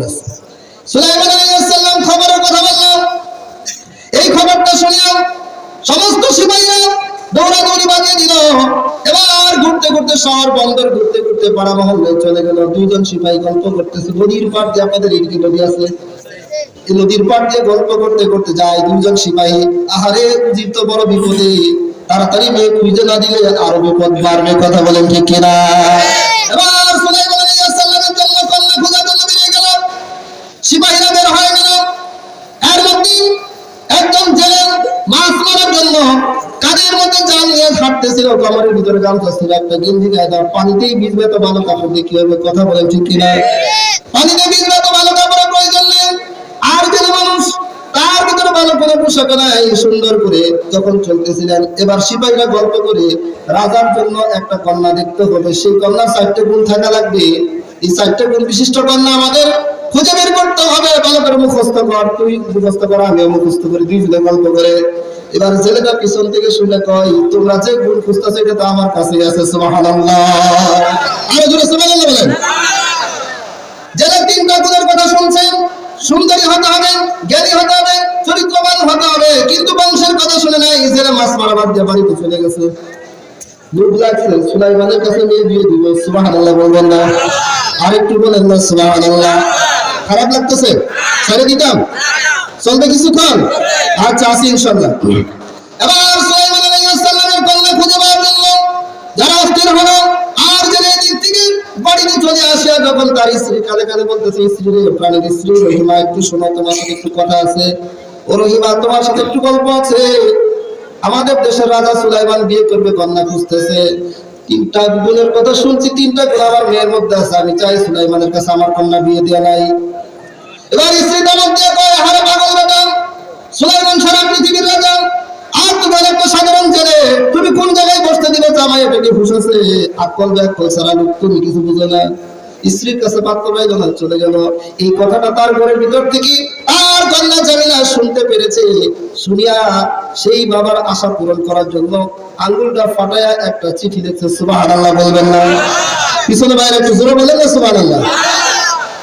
আছে। সুলাইমান আলাইহিস সালাম খবরের কথা বললেন। এই খবরটা শুনে সমস্ত সিপাহীরা দৌড়াদৌড়ি বাজিয়ে দিল। এবার ঘুরতে ঘুরতে শহর বন্দর ঘুরতে ঘুরতে পাড়া মহল্লায় চলে গেল। দুইজন সিপাহী গল্প করতেছে নদীর পাড় দিয়ে, আপনাদের এদিকে নদী আছে, এই নদীর পাড় দিয়ে গল্প করতে করতে যায় দুইজন সিপাহী। আহারে উজির তো বড় বিপদে, তাড়াতাড়ি মেয়ে খুঁজে না দিলে আরো বিপদ বাড়বে। কথা বলেন ঠিক কিনা? এবার সুলাইমান আলাইহিস সালামের জন্য কন্যা খোঁজার জন্য বেরিয়ে গেল। সিপাহীরা বের হয়ে গেল। এর মধ্যে একদম জেলে মাছ মারার জন্য কাদের মধ্যে জাল নিয়ে হাঁটতেছিল, কামারের ভিতরে গামছা ছিল, একটা গেঞ্জি গায়ে দেওয়া, পানিতেই ভিজবে তো ভালো কাপড় দিয়ে কি হবে? কথা বলেন ঠিক কিনা? পানিতে ভিজবে তো ভালো কাপড়ের প্রয়োজন নেই। আর জেলে মানুষ, তার ভিতরে ভালো করে পোশাক নাই, সুন্দর করে যখন চলতেছিলেন। এবার সিপাহীরা গল্প করে রাজার জন্য একটা কন্যা দেখতে হবে, সেই কন্যার 4টে গুণ থাকা লাগবে। এই 4টে গুণ বিশিষ্ট কন্যা আমাদের খুঁজে বের করতে হবে। ভালো করে মুখস্থ কর, তুই মুখস্থ কর, আমিও মুখস্থ করি, দুইজনে গল্প করে। এবার ছেলেটা পিছন থেকে শুনে কয়, তোমরা যে গুণ খুঁজতেছো এটা তো আমার কাছেই আছে। সুবহানাল্লাহ, আরো জোরে সুবহানাল্লাহ বলেন। যারা 3টা গুণের কথা শুনছেন, সুন্দরী হতে হবে, জ্ঞানী হতে হবে, চরিত্রবান হতে হবে, কিন্তু বংশের কথা শুনে নাই, যারা মাছ মারাবার দিয়ে বাড়িতে চলে গেছে। লোভ লাগছে সুলাইমানের কাছে মেয়ে দিয়ে দিব। সুবহানাল্লাহ বলবেন না? আরেকটু বলেন না সুবহানাল্লাহ? খারাপ লাগতেছে? ছেড়ে দিতাম? চলবে কিছুক্ষণ? আচ্ছা আসি ইনশাআল্লাহ। এবার সুলাইমান আলাইহিস সালামের কন্যা খুঁজে পাওয়ার জন্য যারা অস্থির হলো, আর যারা এদিক থেকে বাড়িতে চলে আসে, যখন তার স্ত্রী কানে কানে বলতেছে, স্ত্রী রে, প্রাণের স্ত্রী রহিমা, একটু শোনো, তোমার সাথে একটু কথা আছে। ও রহিমা, তোমার সাথে একটু গল্প আছে। আমাদের দেশের রাজা সুলাইমান বিয়ে করবে, কন্যা খুঁজতেছে। 3টা গুণের কথা শুনছি, 3টা গুণ আমার মেয়ের মধ্যে আছে। আমি চাই সুলাইমানের কাছে আমার কন্যা বিয়ে দেওয়া নাই। এবার স্ত্রী দমক দিয়ে কয়, হারে পাগল বেটা, সুলাইমান সারা পৃথিবীর রাজা, আর তোমার একটা সাধারণ ছেলে, তুমি কোন জায়গায় বসতে দিলে? জামাই পেটে ফুসেছে, আকল ব্যাকল সারা লোক, তুমি কিছু বুঝো না। স্ত্রীর কাছে পাত্র পাইল না, চলে গেল। এই কথাটা তার ঘরের ভিতর থেকে আর কন্যা জামিলা শুনতে পেরেছে। শুনিয়া সেই বাবার আশা পূরণ করার জন্য আঙ্গুলটা ফাটায়া একটা চিঠি লিখছে। সুবহানাল্লাহ বলবেন না? পিছনে বাইরে একটু জোরে বলেন না সুবহানাল্লাহ?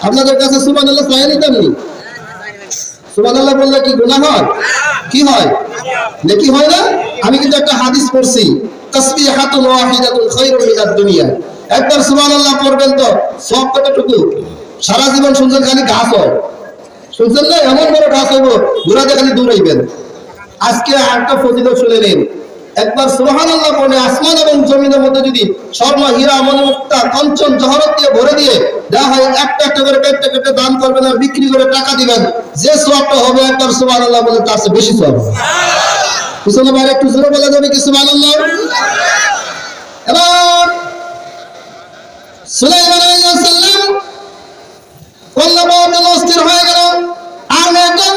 আপনাদের কাছে সুবহানাল্লাহ চাই নিতাম নি? সুবহানাল্লাহ বললে কি গুনাহ হয়? কি হয়? নেকি হয় না? আমি কিন্তু একটা হাদিস পড়ছি, তাসবিহাতুন ওয়াহিদাতুন খায়রুম মিনাদ দুনিয়া। একবার সুবহানাল্লাহ পড়বেন তো সব কতটুকু? সারা জীবন শুনছেন খালি ঘাস হয়, শুনছেন না? এমন বড় ঘাস হইব, ঘোরাতে খালি দৌড়াইবেন। আজকে একটা ফজিলত শুনে নিন। একবার সুবহানাল্লাহ পড়ে আসমান এবং জমিনের মধ্যে যদি স্বর্ণ, হীরা, মণিমুক্তা, কাঞ্চন, জহরত দিয়ে ভরে দিয়ে দেওয়া হয়, একটা একটা করে কেটে কেটে দান করবেন আর বিক্রি করে টাকা দিবেন, যে সওয়াবটা হবে একবার সুবহানাল্লাহ বলে তার চেয়ে বেশি সওয়াব হবে। পিছনে বাইরে একটু জোরে বলা যাবে কি সুবহানাল্লাহ? এবার সুলাইমান আলাইহিস সালাম কন্যা পাওয়ার জন্য অস্থির হয়ে গেল। আর একদম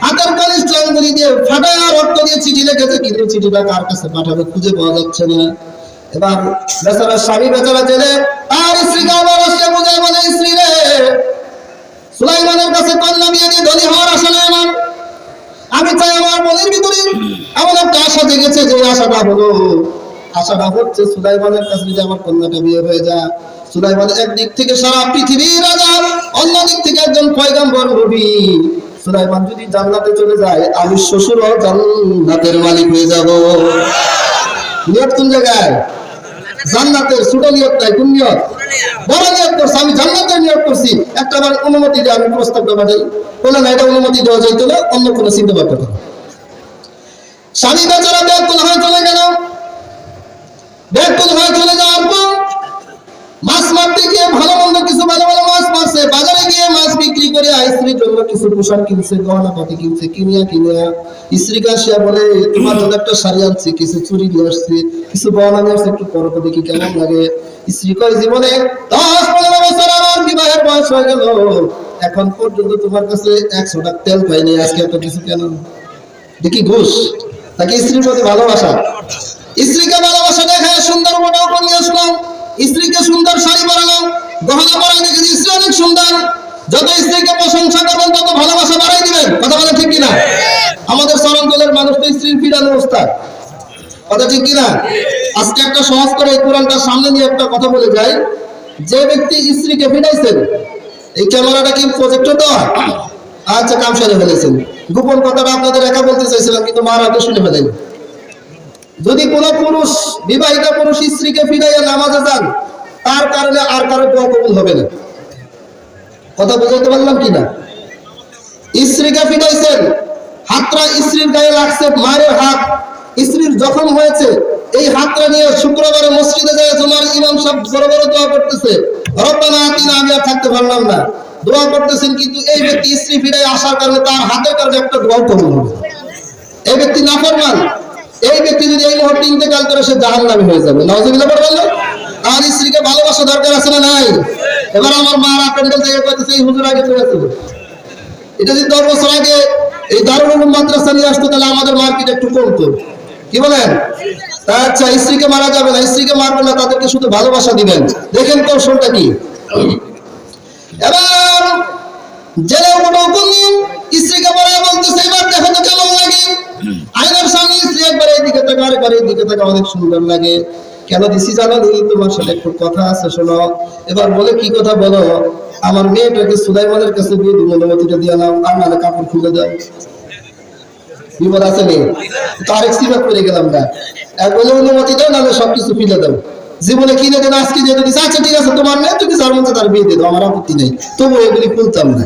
হাতের কনিষ্ঠ আঙ্গুলি দিয়ে ফাটায়া রক্ত দিয়ে চিঠি লিখেছে, কিন্তু চিঠিটা কার কাছে পাঠাবে খুঁজে পাওয়া যাচ্ছে না। এবার বেচারা স্বামী বেচারা জেলে আর স্ত্রীকে আবার আসে বুঝায় বলে, স্ত্রী রে, সুলাইমানের কাছে কন্যা বিয়ে দিয়ে ধনী হওয়ার আশা নেই আমার। আমি চাই আমার মনের ভিতরে এমন একটা আশা জেগেছে, যে আশাটা হচ্ছে সুলাইমানের কাছে যদি আমার কন্যাটা বিয়ে হয়ে যায়। সুলাইমান একদিক থেকে সারা পৃথিবীর রাজা, অন্য দিক থেকে একজন পয়গম্বর নবী। সুলাইমান যদি জান্নাতে চলে যায়, আমি শ্বশুরও জান্নাতের মালিক হয়ে যাব। নিয়ত কোন জায়গায়? জান্নাতের। ছোট নিয়ত নাই, কোন নিয়ত? বড় নিয়ত করছি, আমি জান্নাতের নিয়ত করছি। একটা বার অনুমতি দিয়ে আমি প্রস্তাবটা পাঠাই, বলে না এটা অনুমতি দেওয়া যাইতো না, অন্য কোনো চিন্তা ভাবনা করো। স্বামী বেচারা ব্যাকুল হয়ে চলে গেল। ব্যাকুল হয়ে চলে যাওয়ার পর মাছ মারতে গিয়ে ভালো মন্দ কিছু ভালো ভালো মাছ মারছে, বাজারে গিয়ে মাছ বিক্রি করে স্ত্রীর জন্য কিছু পোশাক কিনছে, গহনা পাতি কিনছে, কিনিয়া স্ত্রীকে আসিয়া বলে, তোমার জন্য একটা শাড়ি আনছি, কিছু চুরি নিয়ে আসছি, কিছু গহনা নিয়ে আসছে, একটু পরো তো দেখি কেমন লাগে। স্ত্রী কয়, জীবনে 10-15 বছর আমার বিবাহের বয়স হয়ে গেল, এখন পর্যন্ত তোমার কাছে 100 টাকা তেল পাইনি, আজকে এত কিছু কেন? দেখি ঘুষ। তাকে স্ত্রীর প্রতি ভালোবাসা, স্ত্রীকে ভালোবাসা দেখায় সুন্দর মোটা উপর নিয়ে আসলাম, স্ত্রীকে সুন্দর শাড়ি পরালাম, গহনা পরাই দেখেছি স্ত্রী অনেক সুন্দর। যত স্ত্রীকে প্রশংসা করবেন তত ভালোবাসা বাড়াই দিবেন। কথা বলে ঠিক কিনা? আমাদের চরণতলের মানুষ তো স্ত্রীর ফিরানো অবস্থা, কথা ঠিক কিনা? আজকে একটা সহজ করে এই কোরআনটার সামনে নিয়ে একটা কথা বলে যাই। যে ব্যক্তি স্ত্রীকে ফিরাইছেন, এই ক্যামেরাটা কি প্রজেক্টর দেওয়া? আচ্ছা, কাম সেরে ফেলেছেন। গোপন কথাটা আপনাদের একা বলতে চাইছিলাম, কিন্তু মার হাতে শুনে ফেলেন। যদি কোন পুরুষ, বিবাহিতা পুরুষ স্ত্রীকে ফিরাইয়া নামাজে যান, তার কারণে আর কারো দোয়া কবুল হবে না। কথা বুঝাইতে পারলাম কিনা? স্ত্রীকে ফিরাইছেন, হাতটা স্ত্রীর গায়ে লাগছে, মায়ের হাত, স্ত্রীর জখম হয়েছে, এই হাতটা নিয়ে শুক্রবারে মসজিদে যায় জুমার ইমাম সাহেব বড় বড় দোয়া করতেছে, রব্বানা আতিনা, আমি আর থাকতে পারলাম না, দোয়া করতেছেন, কিন্তু এই ব্যক্তি স্ত্রী ফিরে আসার কারণে তার হাতের কারণে একটা দোয়া কবুল হবে। এই ব্যক্তি নাফরমান, এই ব্যক্তি যদি এই মুহূর্তে ইন্তেকাল করে সে জাহান্নামী হয়ে যাবে। নাউজুবিল্লাহ বলবেন না? আর স্ত্রীকে ভালোবাসা দরকার আছে না নাই? এবার আমার মা আপনাদের থেকে কইতেছে এই হুজুর আগে চলে আসবে, এটা যদি 10 বছর আগে এই দারুল উলুম মাদ্রাসা নিয়ে আসতো তাহলে আমাদের মার্কেট একটু কমতো। কি বলেন? আচ্ছা, স্ত্রীকে মারা যাবে না, স্ত্রীকে মারবেন না, তাদেরকে শুধু ভালোবাসা দিবেন। দেখেন কৌশলটা কি। এবার জেলে স্ত্রীকে বলে বলতেছে, এবার দেখো তো কেমন লাগে। আয়নার সামনে স্ত্রী একবার এইদিকে তাকা, আরেকবার এইদিকে তাকা, অনেক সুন্দর লাগে। কেন দিছি জানো? তোমার সাথে একটু কথা আছে, শোনো। এবার বলে, কি কথা বলো? আমার মেয়েটাকে সুলাইমানের কাছে বিয়ে দিব, অনুমতিটা দিয়ে নাও, আর নাহলে কাপড় খুলে দাও। বিপদ আছে নেই তো, আরেক সিবাদ করে গেলাম না। এক বলে অনুমতি দাও, নাহলে সবকিছু ফিলে দাও। জীবনে কিনে দেন, আজকে যেহেতু দিচ্ছে, আচ্ছা ঠিক আছে, তোমার নেই, তুমি যার মধ্যে তার বিয়ে দিয়ে দাও, আমার আপত্তি নেই। তবু এগুলি খুলতাম না।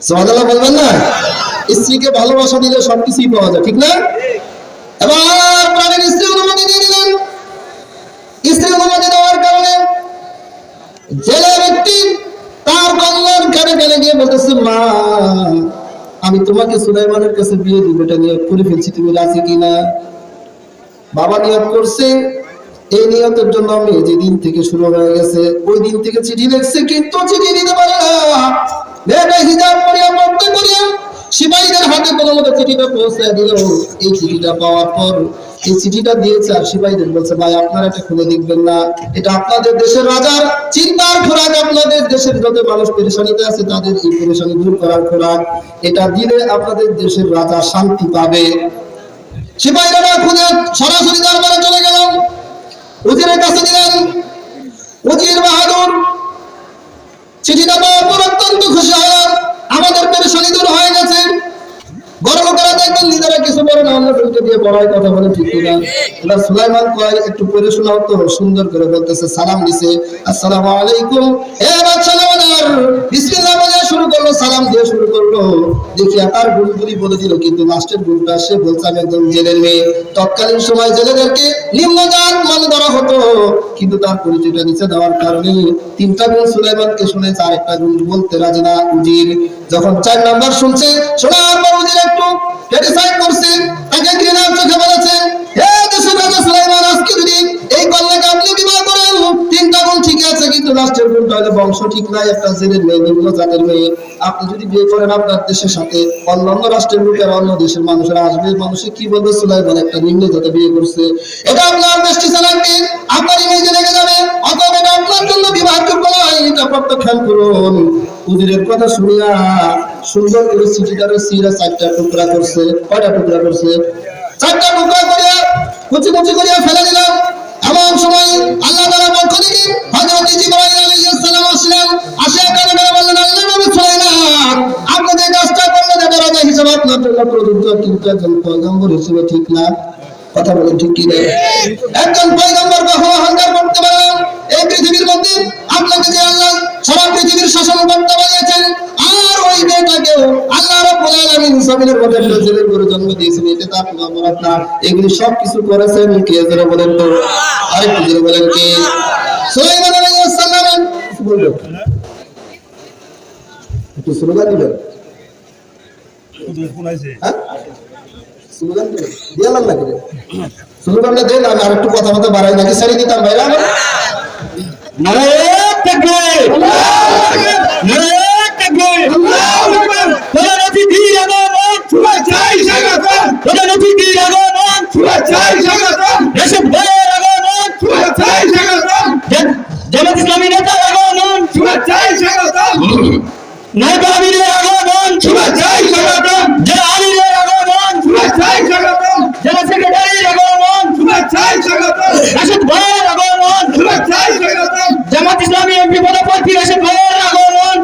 সুবহানাল্লাহ বলবেন না? স্ত্রীকে ভালোবাসা দিলে সবকিছুই পাওয়া যায়, ঠিক না? এবার প্রাণের স্ত্রী অনুমতি দিয়ে দিলেন। স্ত্রী অনুমতি দেওয়ার কারণে জেলে ব্যক্তি তার কন্যার কানে কানে গিয়ে বলতেছে, মা আমি তোমাকে সুলাইমানের কাছে বিয়ে দিব, এটা নিয়ত করে ফেলছি, তুমি রাজি কিনা? বাবা নিয়ত করছে, এই নিয়তের জন্য আমি যেদিন থেকে শুরু হয়ে গেছে ওই দিন থেকে চিঠি লিখছে, কিন্তু চিঠি দিতে পারে না। মেয়েটা হিজাব করিয়া পড়তে করিয়া সিপাহীদের হাতে কোনো মতো চিঠিটা পৌঁছে দিল। এই চিঠিটা পাওয়ার পর এই চিঠিটা দিয়েছে, আর সিপাহীদের বলছে, ভাই আপনারা এটা খুলে দেখবেন না, এটা আপনাদের দেশের রাজার চিন্তার খোরাক, আপনাদের দেশের যত মানুষ পেরেশানিতে আছে তাদের এই পেরেশানি দূর করার খোরাক, এটা দিলে আপনাদের দেশের রাজা শান্তি পাবে। সিপাহীরা খুলে সরাসরি দরবারে চলে গেল, উজিরের কাছে দিলেন। উজির বাহাদুর চিঠিটা পাওয়ার পর অত্যন্ত খুশি হলেন, আমাদের পেরেশানি দূর হয়ে গেছে। বড় লোকেরা দেখবেন নিজেরা কিছু বলে না, অন্যদেরকে দিয়ে বড়াই কথা বলে, ঠিক কিনা? এবার সুলাইমান কয়, একটু পড়ে শোনাও তো। সুন্দর করে বলতেছে, সালাম দিছে, আসসালামু আলাইকুম। এবার সালামাদার বিসমিল্লাহ বলে শুরু করলো, সালাম দিয়ে শুরু করলো। দেখি তার গুণগুলি বলে দিল, কিন্তু লাস্টের গুণটা সে বলছে, আমি একজন জেলের মেয়ে। তৎকালীন সময় জেলেদেরকে নিম্নজাত মানে ধরা হতো, কিন্তু তার পরিচয়টা নিচে দেওয়ার কারণে 3টা গুণ সুলাইমানকে শুনেছে, আরেকটা গুণ বলতে রাজি না উজির। যখন 4 নাম্বার শুনছে, শোনার পর উজির একটু ক্রিটিসাইজ করছে, তাকে ঘৃণার চোখে বলেছে, হে দেশের রাজা সুলাইমান, আজকে যদি এই কন্যাকে আপনি বিবাহ করেন, 3টা গুণ ঠিক আছে, কিন্তু লাস্টের গুণটা হলো বংশ ঠিক নাই, একটা জেলের মেয়ে, নিম্ন জাতের মেয়ে। আপনি যদি বিয়ে করেন, আপনার দেশের সাথে অন্যান্য রাষ্ট্রের লোকের, অন্য দেশের মানুষেরা আসবে, মানুষে কি বলবে, সুলাইমান একটা নিম্ন জাতে বিয়ে করছে, এটা আপনার দেশটি চালাতে আপনার ইমেজে লেগে যাবে, অথবা এটা আপনার জন্য বিবাহযোগ্য নয়, এটা প্রত্যাখ্যান করুন। উজিরের কথা শুনিয়া সুন্দর করে চিঠিটারে সিরা 4টা টুকরা করছে। কয়টা টুকরা করছে? 4টা টুকরা করে কুচি কুচি করে ফেলে দিলাম। এমন সময় আল্লাহ তাআলার পক্ষ থেকে হযরত জিবরাইল আলাইহিস সালাম আসলেন। আসে কানে কানে বললেন, আল্লাহ নবী সুলাইমান, আপনি যে কাজটা করলেন এটা রাজা হিসেবে আপনার জন্য প্রযোজ্য, কিন্তু একজন পয়গম্বর হিসেবে ঠিক না। কথা বলেন ঠিক কি না? একজন পয়গম্বর কখনো অহংকার করতে পারে না। এই পৃথিবীর মধ্যে আপনাকে যে আল্লাহ সারা পৃথিবীর শাসন করতে বানিয়েছেন, আর ওই মেয়েটাকেও আল্লাহ রাব্বুল আলামিন জমিনের মধ্যে জেলের করে জন্ম দিয়েছেন, এটা তার কোনো অপরাধ না। এগুলি সব কিছু করেছেন কে? যারা বলেন তো, আরেকটু যারা বলেন কে? সুলাইমান আলাইহিস সালাম। বলবেন একটু স্লোগান দিবেন, স্লোগান দিবেন, দিলাম না করে স্লোগানটা দেন, আমি আরেকটু কথা বলতে বাড়াই নাকি ছেড়ে দিতাম ভাইরা। নারায়ে তাকবীর, আল্লাহু আকবার, নারায়ে তাকবীর, আল্লাহু আকবার। তোরা নবী দিয়ে আগমন, শুভেচ্ছাই স্বাগতম। তোরা নবী দিয়ে আগমন, শুভেচ্ছাই স্বাগতম। দেশের ভাইয়ের আগমন, শুভেচ্ছাই স্বাগতম। জামাত ইসলামী নেতার আগমন, শুভেচ্ছাই স্বাগতম। নায়েব আমিরের আগমন, শুভেচ্ছাই স্বাগতম। জেলা আমিরের আগমন, শুভেচ্ছাই স্বাগতম। জেলা সেক্রেটারির আগমন, শুভেচ্ছাই স্বাগতম। রাশেদ ভাইয়ের আগমন, শুভেচ্ছাই স্বাগতম। জামাত ইসলামী এমপি পদপ্রার্থী রাশেদ ভাইয়ের আগমন,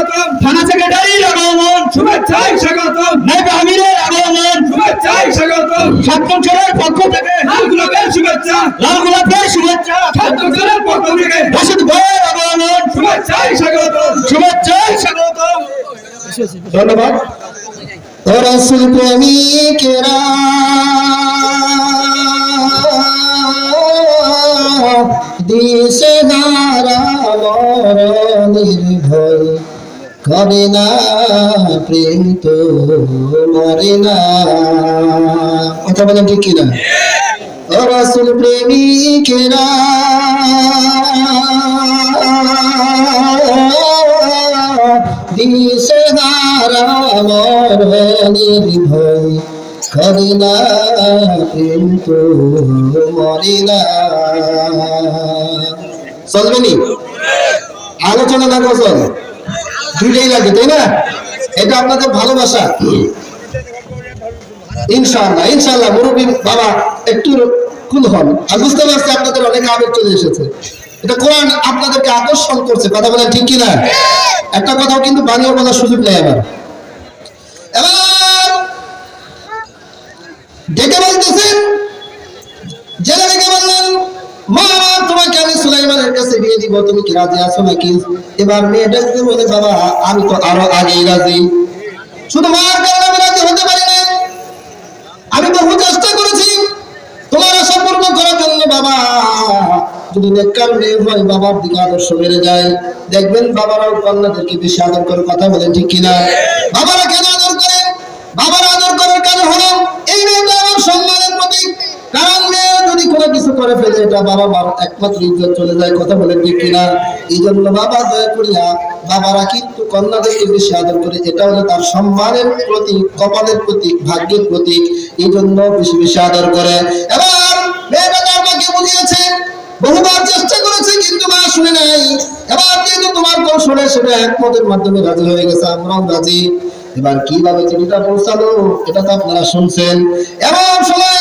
স্বাগতম, থানা সেক্রেটারির আগমন, শুভেচ্ছায় স্বাগতম, নায়েব আমিরের আগমন, শুভেচ্ছায় স্বাগতম, ছাত্রসংঘের পক্ষ থেকে লাল গোলাপের শুভেচ্ছা, লাল গোলাপের শুভেচ্ছা, ছাত্রসংঘের পক্ষ থেকে রাশিদ ভাইয়ের আগমন, শুভেচ্ছায় স্বাগতম, শুভেচ্ছায় স্বাগতম। ধন্যবাদ। ও রাসূল প্রেমিকেরা দিশেহারা মরণের ভয় করে না, প্রেম তো মরে না। কথা বলেন ঠিক কিনা? ও রাসূল প্রেমিকেরা দিশেহারা মরণের ভয় করে না, প্রেম তো মরে না। চলবে নি? আলোচনা না গজল দুইটাই লাগে, তাই না? এটা আপনাদের ভালোবাসা। ইনশাআল্লাহ ইনশাআল্লাহ মুরব্বী বাবা একটু কুল হন। আর বুঝতে পারছি আপনাদের অনেক আবেগ চলে এসেছে। এটা কোরআন আপনাদেরকে আকর্ষণ করছে। কথা বলেন ঠিক কিনা? একটা কথাও কিন্তু বানিয়ে বলার সুযোগ নেই। এবার ডেকে বলতেছেন, জেলে ডেকে বললেন, মা তোমাকে আমি সুলাইমানের কাছে বিয়ে দিব, তুমি কি রাজি আছো নাকি? এবার মেয়েটা বলে, বাবা আমি তো আরো আগেই রাজি, শুধু মার কারণে আমি রাজি হতে পারি না। আমি বহু চেষ্টা করেছি তোমার আশা পূর্ণ করার জন্য। বাবা যদি নেককার মেয়ে হয়, বাবার দিকে আদর্শ বেড়ে যায়। দেখবেন বাবারাও কন্যাদেরকে বেশি আদর করে। কথা বলেন ঠিক কিনা? বাবারা কেন আদর করে? বাবার আদর করার কারণ হলো এই মেয়েটা আমার সম্মানের প্রতীক। কারণ মেয়ে যদি কোনো কিছু করে ফেলে, এটা বাবা মার একমাত্র ইজ্জত চলে যায়। কথা বলেন ঠিক কিনা? এই জন্য বাবা দয়া করিয়া বাবারা কিন্তু কন্যাদেরকে বেশি আদর করে। এটা হলো তার সম্মানের প্রতীক, কপালের প্রতীক, ভাগ্যের প্রতীক। এই জন্য বেশি বেশি আদর করে। এবার মেয়েটা তার মাকে বুঝিয়েছে, বহুবার চেষ্টা করেছে, কিন্তু মা শুনে নাই। এবার যেহেতু তোমার কৌশলে সেটা একমতের মাধ্যমে রাজি হয়ে গেছে, আমরাও রাজি। এবার কিভাবে চিঠিটা পৌঁছালো এটা তো আপনারা শুনছেন। এমন সময়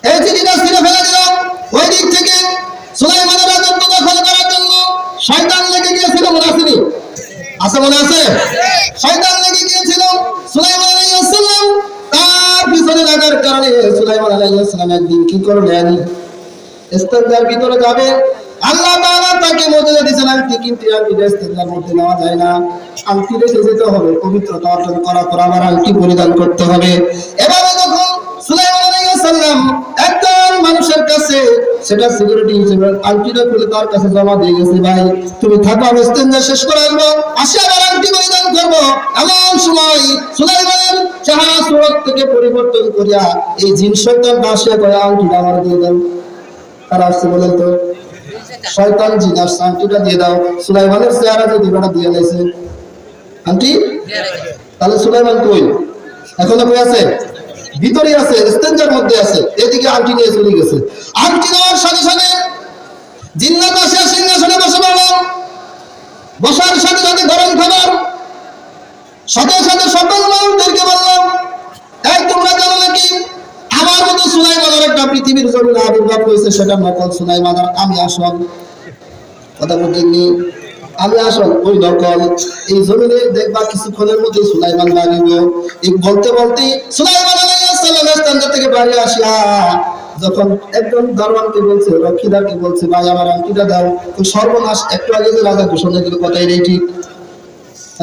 এই চিঠিটা ছিঁড়ে ফেলে দিল। ওই দিক থেকে সুলাইমানের রাজত্ব দখল করার জন্য শয়তান লেগে গিয়েছিল। মনে আসেনি? আছে, মনে আছে? শয়তান লেগে গিয়েছিল। সুলাইমান আলাইহিস সালাম তার পিছনে লাগার কারণে সুলাইমান আলাইহিস সালাম একদিন কি করলেন? ইস্তেঞ্জার ভিতরে যাবে, আল্লাহ তাআলা তাকে মুজিজা দিয়েছেন আংটি, কিন্তু আংটিটা ইস্তেঞ্জার মধ্যে নেওয়া যায় না। আংটি রেখে যেতে হবে, পবিত্রতা অর্জন করার পর আবার আংটি পরিধান করতে হবে। এভাবে যখন সুলাইমান আলাইহিস সালাম একজন মানুষের কাছে সেটা সিকিউরিটি হিসেবে আংটিটা খুলে তার কাছে জমা দিয়ে গেছে, ভাই তুমি থাকো, আমি ইস্তেঞ্জা শেষ করে আসবো, আসি আবার আংটি পরিধান করবো। এমন সময় সুলাইমানের চেহারা সুরত থেকে পরিবর্তন করিয়া এই জিন শয়তানটা আসিয়া করে, আংটিটা আমার দিয়ে দেন। তারা আসছে, বলেন তো? শয়তান জিন আসছে, আংটিটা দিয়ে দাও। সুলাইমানের চেহারা যদি বেটা দিয়ে লাইছে আংটি, তাহলে সুলাইমান কই? এখনো কই আছে? ভিতরে আছে, ইস্তেঞ্জার মধ্যে আছে। এদিকে আংটি নিয়ে চলে গেছে। আংটি নেওয়ার সাথে সাথে জিন্নাত আসে সিংহাসনে বসে পড়ল। বসার সাথে সাথে গরম খাবার, সাথে সাথে সকল মানুষদেরকে বললাম, এই তোমরা জানো নাকি আমার মতো সুলাইমানের একটা পৃথিবীর জমিনে আবির্ভাব হয়েছে, সেটা নকল সুলাইমান, আর আমি আসল। কথা বলতেনি? আমি আসল, ওই নকল। এই জমিনে দেখবা কিছুক্ষণের মধ্যে সুলাইমান বাড়িব। এই বলতে বলতে সুলাইমান আলাইহিস সালাম ইস্তেঞ্জা থেকে বাড়ি আসিয়া যখন একজন দারোয়ানকে বলছে, রক্ষীদারকে বলছে, ভাই আমার আংটিটা দাও। তো সর্বনাশ, একটু আগে যে রাজা ঘোষণা দিল, কথাই নেই ঠিক।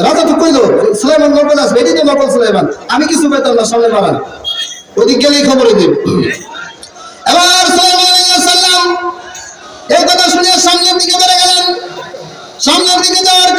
রাজা তো কইলো সুলাইমান নকল আসবে, এটি তো নকল সুলাইমান, আমি কিছু পেতাম না, সামনে বাড়ান, ওদিক গেলেই খবরে দেব। এবার সুলাইমান আলাইহিস সালাম এই কথা শুনে সামনের দিকে বেড়ে গেলেন। সামনের দিকে যাওয়ার